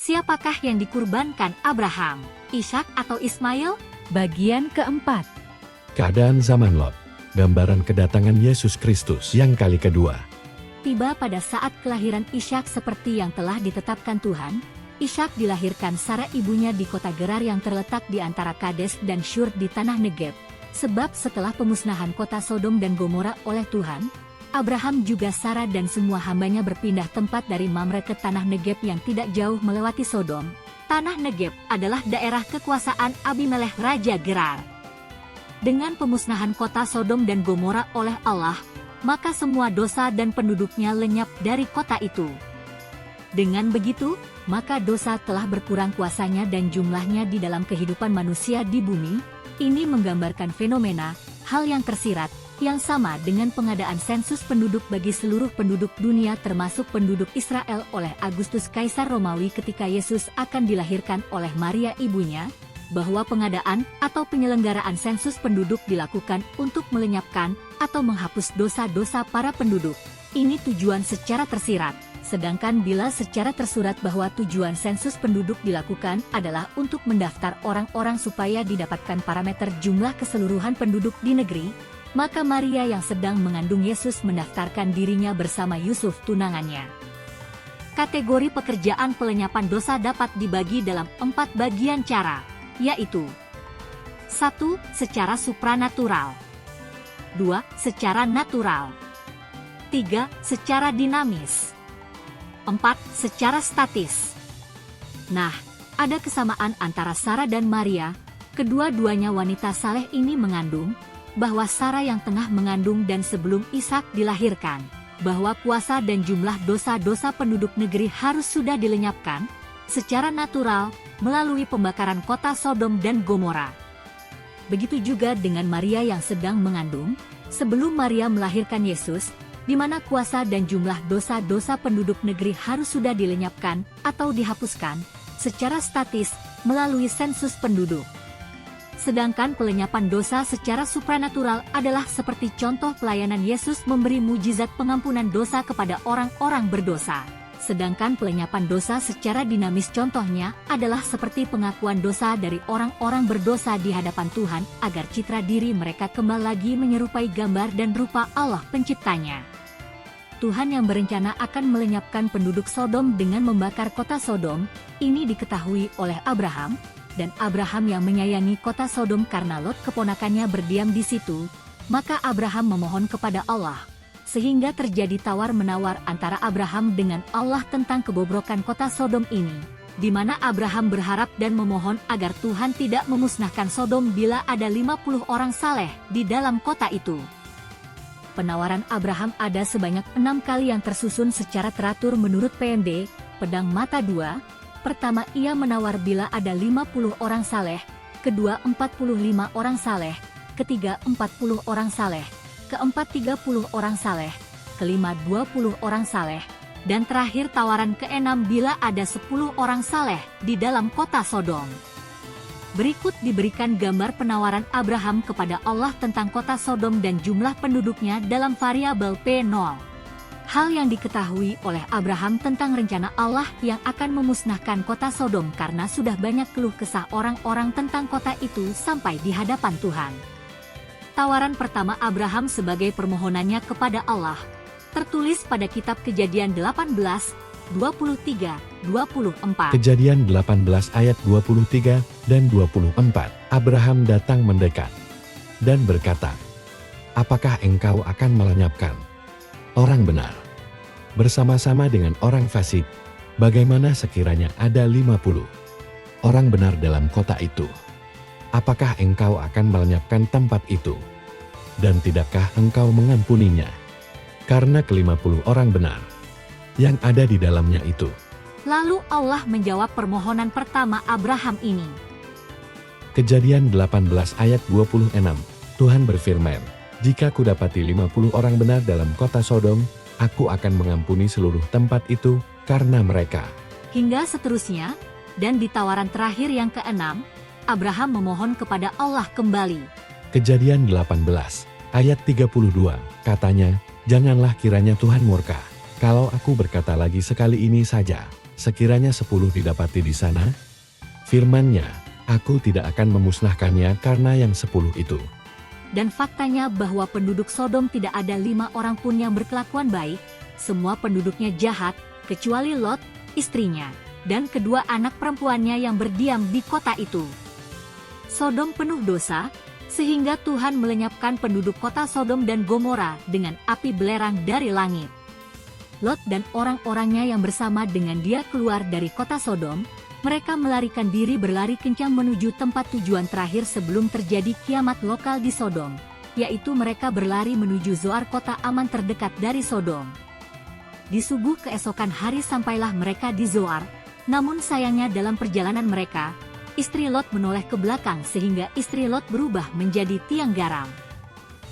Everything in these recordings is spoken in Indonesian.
Siapakah yang dikurbankan Abraham, Ishak atau Ismail? Bagian keempat. Keadaan zaman Lot. Gambaran kedatangan Yesus Kristus yang kali kedua. Tiba pada saat kelahiran Ishak seperti yang telah ditetapkan Tuhan. Ishak dilahirkan Sara ibunya di kota Gerar yang terletak di antara Kades dan Syur di tanah Negeb. Sebab setelah pemusnahan kota Sodom dan Gomora oleh Tuhan, Abraham juga Sara dan semua hambanya berpindah tempat dari Mamre ke tanah Negeb yang tidak jauh melewati Sodom. Tanah Negeb adalah daerah kekuasaan Abimelekh Raja Gerar. Dengan pemusnahan kota Sodom dan Gomora oleh Allah, maka semua dosa dan penduduknya lenyap dari kota itu. Dengan begitu, maka dosa telah berkurang kuasanya dan jumlahnya di dalam kehidupan manusia di bumi. Ini menggambarkan fenomena, hal yang tersirat, yang sama dengan pengadaan sensus penduduk bagi seluruh penduduk dunia termasuk penduduk Israel oleh Agustus Kaisar Romawi ketika Yesus akan dilahirkan oleh Maria ibunya, bahwa pengadaan atau penyelenggaraan sensus penduduk dilakukan untuk melenyapkan atau menghapus dosa-dosa para penduduk. Ini tujuan secara tersirat. Sedangkan bila secara tersurat bahwa tujuan sensus penduduk dilakukan adalah untuk mendaftar orang-orang supaya didapatkan parameter jumlah keseluruhan penduduk di negeri, maka Maria yang sedang mengandung Yesus mendaftarkan dirinya bersama Yusuf tunangannya. Kategori pekerjaan pelenyapan dosa dapat dibagi dalam 4 bagian cara, yaitu 1. Secara supranatural 2. Secara natural 3. Secara dinamis 4. Secara statis. Nah, ada kesamaan antara Sara dan Maria, kedua-duanya wanita saleh ini mengandung, bahwa Sara yang tengah mengandung dan sebelum Ishak dilahirkan, bahwa kuasa dan jumlah dosa-dosa penduduk negeri harus sudah dilenyapkan, secara natural, melalui pembakaran kota Sodom dan Gomora. Begitu juga dengan Maria yang sedang mengandung, sebelum Maria melahirkan Yesus, di mana kuasa dan jumlah dosa-dosa penduduk negeri harus sudah dilenyapkan atau dihapuskan secara statis melalui sensus penduduk. Sedangkan pelenyapan dosa secara supranatural adalah seperti contoh pelayanan Yesus memberi mujizat pengampunan dosa kepada orang-orang berdosa. Sedangkan pelenyapan dosa secara dinamis contohnya adalah seperti pengakuan dosa dari orang-orang berdosa di hadapan Tuhan agar citra diri mereka kembali lagi menyerupai gambar dan rupa Allah penciptanya. Tuhan yang berencana akan melenyapkan penduduk Sodom dengan membakar kota Sodom, ini diketahui oleh Abraham, dan Abraham yang menyayangi kota Sodom karena Lot keponakannya berdiam di situ, maka Abraham memohon kepada Allah, sehingga terjadi tawar-menawar antara Abraham dengan Allah tentang kebobrokan kota Sodom ini, di mana Abraham berharap dan memohon agar Tuhan tidak memusnahkan Sodom bila ada 50 orang saleh di dalam kota itu. Penawaran Abraham ada sebanyak 6 kali yang tersusun secara teratur menurut PMD, Pedang Mata 2. Pertama, ia menawar bila ada 50 orang saleh, kedua 45 orang saleh, ketiga 40 orang saleh, keempat 30 orang saleh, kelima 20 orang saleh, dan terakhir tawaran keenam bila ada 10 orang saleh di dalam kota Sodom. Berikut diberikan gambar penawaran Abraham kepada Allah tentang kota Sodom dan jumlah penduduknya dalam variabel P0. Hal yang diketahui oleh Abraham tentang rencana Allah yang akan memusnahkan kota Sodom karena sudah banyak keluh kesah orang-orang tentang kota itu sampai di hadapan Tuhan. Tawaran pertama Abraham sebagai permohonannya kepada Allah, tertulis pada kitab Kejadian 18, 23, 24. Kejadian 18 ayat 23 dan 24. Abraham datang mendekat dan berkata, "Apakah engkau akan melenyapkan orang benar bersama-sama dengan orang fasik? Bagaimana sekiranya ada 50 orang benar dalam kota itu? Apakah engkau akan melenyapkan tempat itu? Dan tidakkah engkau mengampuninya karena ke-50 orang benar yang ada di dalamnya itu?" Lalu Allah menjawab permohonan pertama Abraham ini. Kejadian 18 ayat 26, Tuhan berfirman, "Jika kudapati 50 orang benar dalam kota Sodom, aku akan mengampuni seluruh tempat itu karena mereka." Hingga seterusnya, dan di tawaran terakhir yang keenam, Abraham memohon kepada Allah kembali. Kejadian 18 ayat 32, katanya, "Janganlah kiranya Tuhan murka, kalau aku berkata lagi sekali ini saja, sekiranya 10 didapati di sana? Firman-Nya, aku tidak akan memusnahkannya karena yang 10 itu. Dan faktanya bahwa penduduk Sodom tidak ada 5 orang pun yang berkelakuan baik, semua penduduknya jahat, kecuali Lot, istrinya, dan kedua anak perempuannya yang berdiam di kota itu. Sodom penuh dosa, sehingga Tuhan melenyapkan penduduk kota Sodom dan Gomora dengan api belerang dari langit. Lot dan orang-orangnya yang bersama dengan dia keluar dari kota Sodom, mereka melarikan diri berlari kencang menuju tempat tujuan terakhir sebelum terjadi kiamat lokal di Sodom, yaitu mereka berlari menuju Zoar, kota aman terdekat dari Sodom. Di subuh keesokan hari sampailah mereka di Zoar, namun sayangnya dalam perjalanan mereka, istri Lot menoleh ke belakang sehingga istri Lot berubah menjadi tiang garam.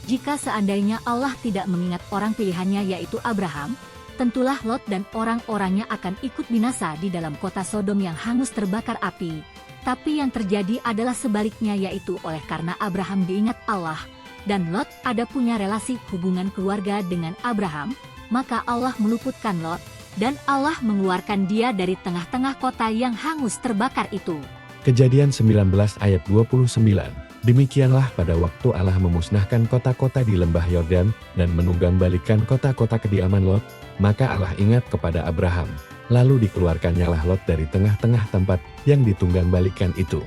Jika seandainya Allah tidak mengingat orang pilihannya yaitu Abraham, tentulah Lot dan orang-orangnya akan ikut binasa di dalam kota Sodom yang hangus terbakar api. Tapi yang terjadi adalah sebaliknya, yaitu oleh karena Abraham diingat Allah, dan Lot ada punya relasi hubungan keluarga dengan Abraham, maka Allah meluputkan Lot, dan Allah mengeluarkan dia dari tengah-tengah kota yang hangus terbakar itu. Kejadian 19 ayat 29. Demikianlah pada waktu Allah memusnahkan kota-kota di lembah Yordan dan menunggang-balikan kota-kota kediaman Lot, maka Allah ingat kepada Abraham, lalu dikeluarkannyalah Lot dari tengah-tengah tempat yang ditunggang-balikan itu.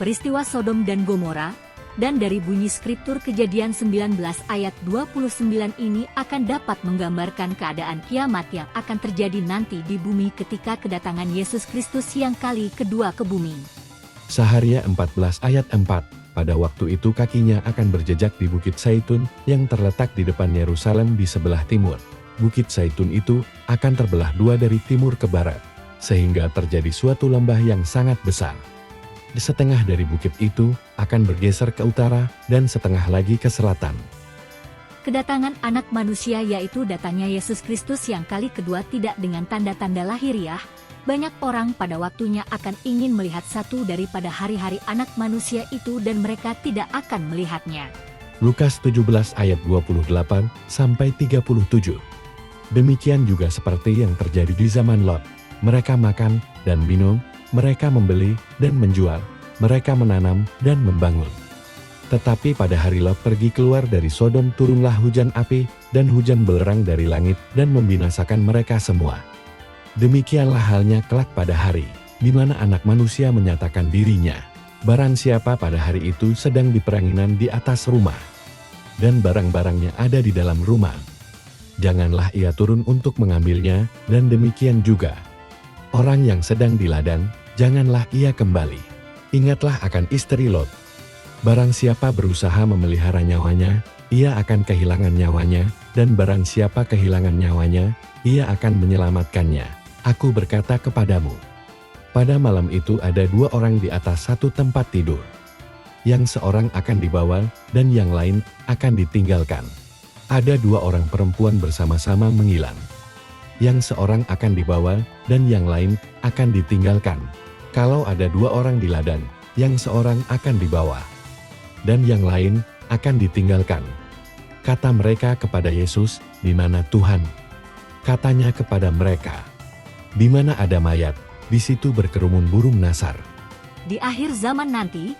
Peristiwa Sodom dan Gomora, dan dari bunyi skriptur Kejadian 19 ayat 29 ini akan dapat menggambarkan keadaan kiamat yang akan terjadi nanti di bumi ketika kedatangan Yesus Kristus yang kali kedua ke bumi. Saharia 14 ayat 4. Pada waktu itu kakinya akan berjejak di Bukit Zaitun yang terletak di depan Yerusalem di sebelah timur. Bukit Zaitun itu akan terbelah dua dari timur ke barat, sehingga terjadi suatu lembah yang sangat besar. Di setengah dari bukit itu akan bergeser ke utara dan setengah lagi ke selatan. Kedatangan anak manusia, yaitu datangnya Yesus Kristus yang kali kedua, tidak dengan tanda-tanda lahiriah. Banyak orang pada waktunya akan ingin melihat satu daripada hari-hari anak manusia itu dan mereka tidak akan melihatnya. Lukas 17 ayat 28-37. Demikian juga seperti yang terjadi di zaman Lot. Mereka makan dan minum, mereka membeli dan menjual, mereka menanam dan membangun. Tetapi pada hari Lot pergi keluar dari Sodom, turunlah hujan api dan hujan belerang dari langit dan membinasakan mereka semua. Demikianlah halnya kelak pada hari, di mana anak manusia menyatakan dirinya. Barang siapa pada hari itu sedang di peranginan di atas rumah, dan barang-barangnya ada di dalam rumah, janganlah ia turun untuk mengambilnya, dan demikian juga orang yang sedang di ladang, janganlah ia kembali. Ingatlah akan istri Lot. Barang siapa berusaha memelihara nyawanya, ia akan kehilangan nyawanya, dan barang siapa kehilangan nyawanya, ia akan menyelamatkannya. Aku berkata kepadamu, pada malam itu ada dua orang di atas satu tempat tidur. Yang seorang akan dibawa, dan yang lain akan ditinggalkan. Ada dua orang perempuan bersama-sama menghilang. Yang seorang akan dibawa, dan yang lain akan ditinggalkan. Kalau ada dua orang di ladang, yang seorang akan dibawa, dan yang lain akan ditinggalkan. Kata mereka kepada Yesus, "Di mana Tuhan?" Katanya kepada mereka, "Di mana ada mayat, di situ berkerumun burung nasar." Di akhir zaman nanti,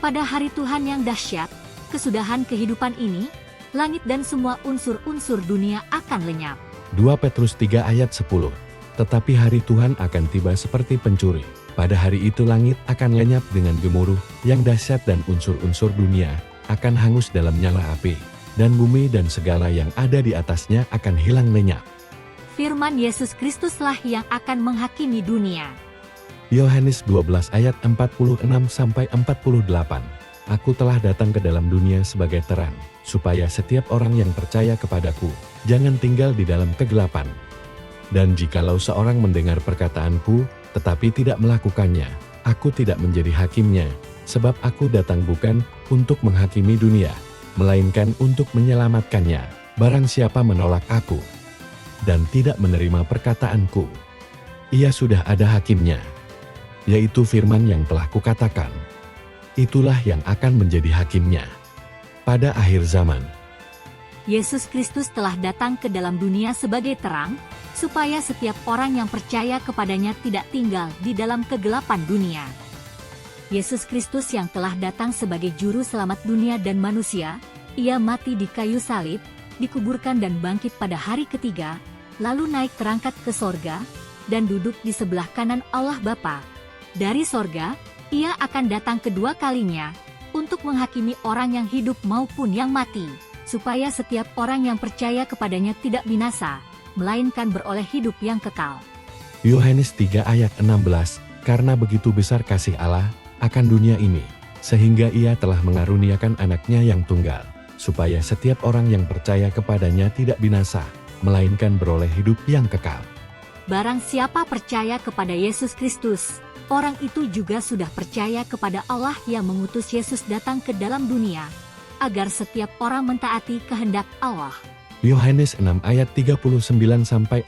pada hari Tuhan yang dahsyat, kesudahan kehidupan ini, langit dan semua unsur-unsur dunia akan lenyap. 2 Petrus 3 ayat 10. Tetapi hari Tuhan akan tiba seperti pencuri. Pada hari itu langit akan lenyap dengan gemuruh yang dahsyat dan unsur-unsur dunia akan hangus dalam nyala api, dan bumi dan segala yang ada di atasnya akan hilang lenyap. Firman Yesus Kristuslah yang akan menghakimi dunia. Yohanes 12 ayat 46-48. Aku telah datang ke dalam dunia sebagai terang, supaya setiap orang yang percaya kepadaku, jangan tinggal di dalam kegelapan. Dan jikalau seorang mendengar perkataanku, tetapi tidak melakukannya, aku tidak menjadi hakimnya, sebab aku datang bukan untuk menghakimi dunia, melainkan untuk menyelamatkannya. Barang siapa menolak aku, dan tidak menerima perkataanku, ia sudah ada hakimnya, yaitu firman yang telah kukatakan. Itulah yang akan menjadi hakimnya pada akhir zaman. Yesus Kristus telah datang ke dalam dunia sebagai terang, supaya setiap orang yang percaya kepadanya tidak tinggal di dalam kegelapan dunia. Yesus Kristus yang telah datang sebagai juru selamat dunia dan manusia, ia mati di kayu salib, dikuburkan dan bangkit pada hari ketiga, lalu naik terangkat ke sorga, dan duduk di sebelah kanan Allah Bapa. Dari sorga, ia akan datang kedua kalinya, untuk menghakimi orang yang hidup maupun yang mati, supaya setiap orang yang percaya kepadanya tidak binasa, melainkan beroleh hidup yang kekal. Yohanes 3 ayat 16, karena begitu besar kasih Allah akan dunia ini, sehingga ia telah mengaruniakan anaknya yang tunggal, supaya setiap orang yang percaya kepadanya tidak binasa, melainkan beroleh hidup yang kekal. Barang siapa percaya kepada Yesus Kristus, orang itu juga sudah percaya kepada Allah yang mengutus Yesus datang ke dalam dunia, agar setiap orang mentaati kehendak Allah. Yohanes 6 ayat 39-40,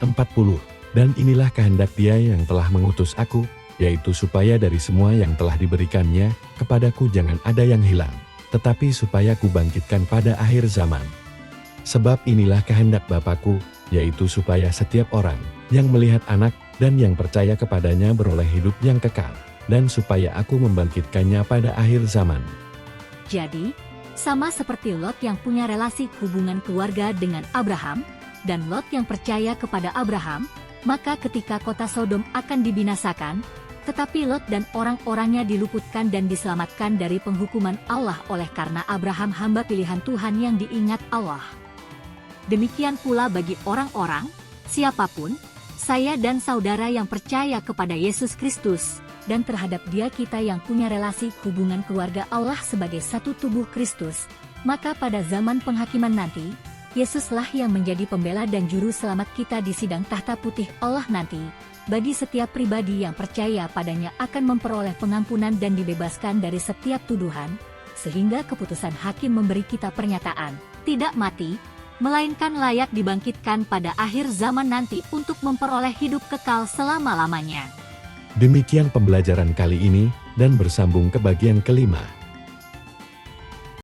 dan inilah kehendak Dia yang telah mengutus aku, yaitu supaya dari semua yang telah diberikannya, kepadaku jangan ada yang hilang, tetapi supaya kubangkitkan pada akhir zaman. Sebab inilah kehendak Bapa-Ku, yaitu supaya setiap orang yang melihat anak dan yang percaya kepadanya beroleh hidup yang kekal, dan supaya aku membangkitkannya pada akhir zaman. Jadi, sama seperti Lot yang punya relasi hubungan keluarga dengan Abraham, dan Lot yang percaya kepada Abraham, maka ketika kota Sodom akan dibinasakan, tetapi Lot dan orang-orangnya diluputkan dan diselamatkan dari penghukuman Allah oleh karena Abraham hamba pilihan Tuhan yang diingat Allah. Demikian pula bagi orang-orang, siapapun, saya dan saudara yang percaya kepada Yesus Kristus, dan terhadap Dia kita yang punya relasi hubungan keluarga Allah sebagai satu tubuh Kristus, maka pada zaman penghakiman nanti, Yesuslah yang menjadi pembela dan juru selamat kita di sidang tahta putih Allah nanti. Bagi setiap pribadi yang percaya padanya akan memperoleh pengampunan dan dibebaskan dari setiap tuduhan, sehingga keputusan hakim memberi kita pernyataan, tidak mati, melainkan layak dibangkitkan pada akhir zaman nanti untuk memperoleh hidup kekal selama-lamanya. Demikian pembelajaran kali ini, dan bersambung ke bagian kelima.